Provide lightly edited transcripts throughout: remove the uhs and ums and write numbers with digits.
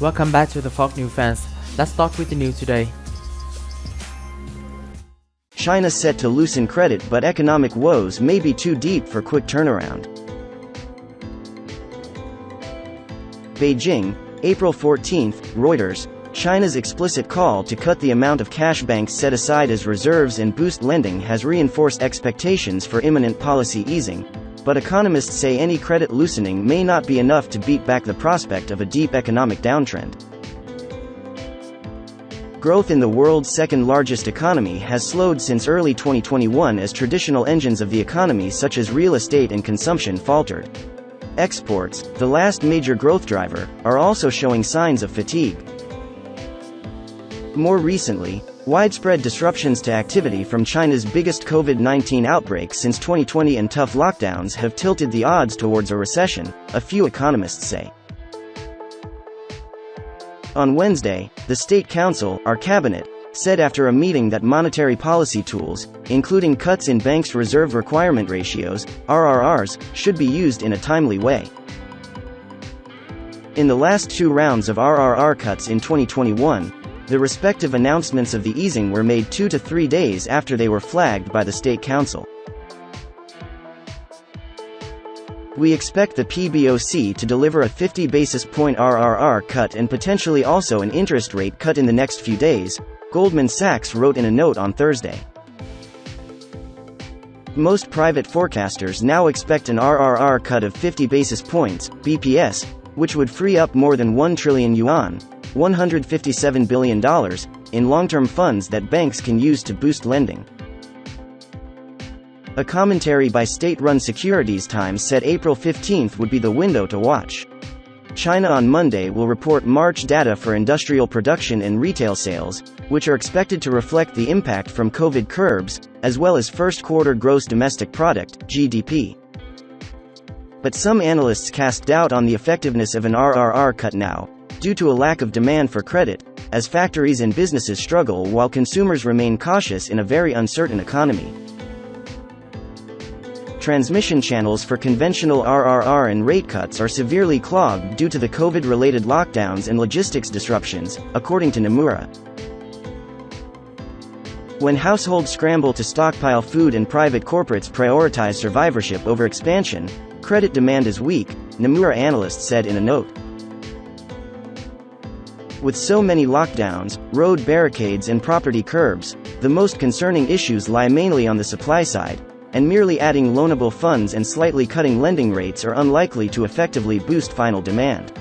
Welcome back to the Fox News fans. Let's start with the news today. China set to loosen credit, but economic woes may be too deep for quick turnaround. Beijing, April 14, Reuters. China's explicit call to cut the amount of cash banks set aside as reserves and boost lending has reinforced expectations for imminent policy easing, but economists say any credit loosening may not be enough to beat back the prospect of a deep economic downtrend. Growth in the world's second-largest economy has slowed since early 2021 as traditional engines of the economy such as real estate and consumption faltered. Exports, the last major growth driver, are also showing signs of fatigue. More recently, widespread disruptions to activity from China's biggest COVID-19 outbreak since 2020 and tough lockdowns have tilted the odds towards a recession, a few economists say. On Wednesday, the State Council, our cabinet, said after a meeting that monetary policy tools, including cuts in banks' reserve requirement ratios, RRRs, should be used in a timely way. In the last two rounds of RRR cuts in 2021, the respective announcements of the easing were made 2 to 3 days after they were flagged by the State Council. We expect the PBOC to deliver a 50 basis point RRR cut and potentially also an interest rate cut in the next few days, Goldman Sachs wrote in a note on Thursday. Most private forecasters now expect an RRR cut of 50 basis points, BPS, which would free up more than 1 trillion yuan, $157 billion, in long-term funds that banks can use to boost lending. A commentary by state-run Securities Times said April 15 would be the window to watch. China on Monday will report March data for industrial production and retail sales, which are expected to reflect the impact from COVID curbs, as well as first-quarter gross domestic product, GDP. But some analysts cast doubt on the effectiveness of an RRR cut now, due to a lack of demand for credit, as factories and businesses struggle while consumers remain cautious in a very uncertain economy. Transmission channels for conventional RRR and rate cuts are severely clogged due to the COVID-related lockdowns and logistics disruptions, according to Nomura. When households scramble to stockpile food and private corporates prioritize survivorship over expansion, credit demand is weak, Nomura analysts said in a note. With so many lockdowns, road barricades and property curbs, the most concerning issues lie mainly on the supply side, and merely adding loanable funds and slightly cutting lending rates are unlikely to effectively boost final demand.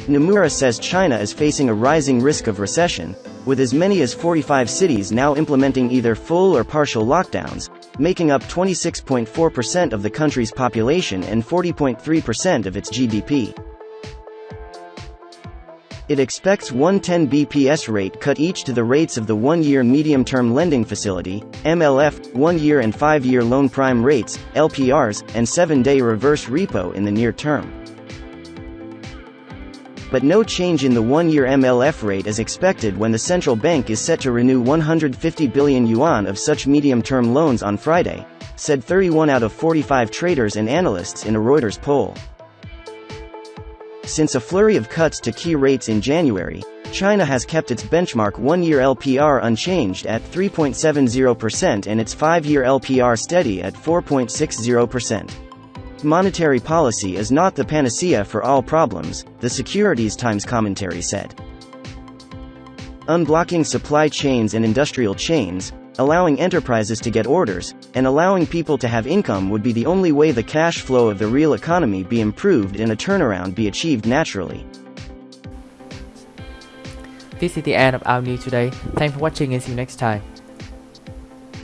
Nomura says China is facing a rising risk of recession, with as many as 45 cities now implementing either full or partial lockdowns, making up 26.4% of the country's population and 40.3% of its GDP. It expects 110 BPS rate cut each to the rates of the 1-year medium-term lending facility, MLF, 1-year and 5-year loan prime rates, LPRs, and 7-day reverse repo in the near term. But no change in the 1-year MLF rate is expected when the central bank is set to renew 150 billion yuan of such medium-term loans on Friday, said 31 out of 45 traders and analysts in a Reuters poll. Since a flurry of cuts to key rates in January, China has kept its benchmark 1-year LPR unchanged at 3.70% and its 5-year LPR steady at 4.60%. Monetary policy is not the panacea for all problems, the Securities Times commentary said. Unblocking supply chains and industrial chains, allowing enterprises to get orders, and allowing people to have income would be the only way the cash flow of the real economy be improved and a turnaround be achieved naturally. This is the end of our news today. Thanks for watching and see you next time.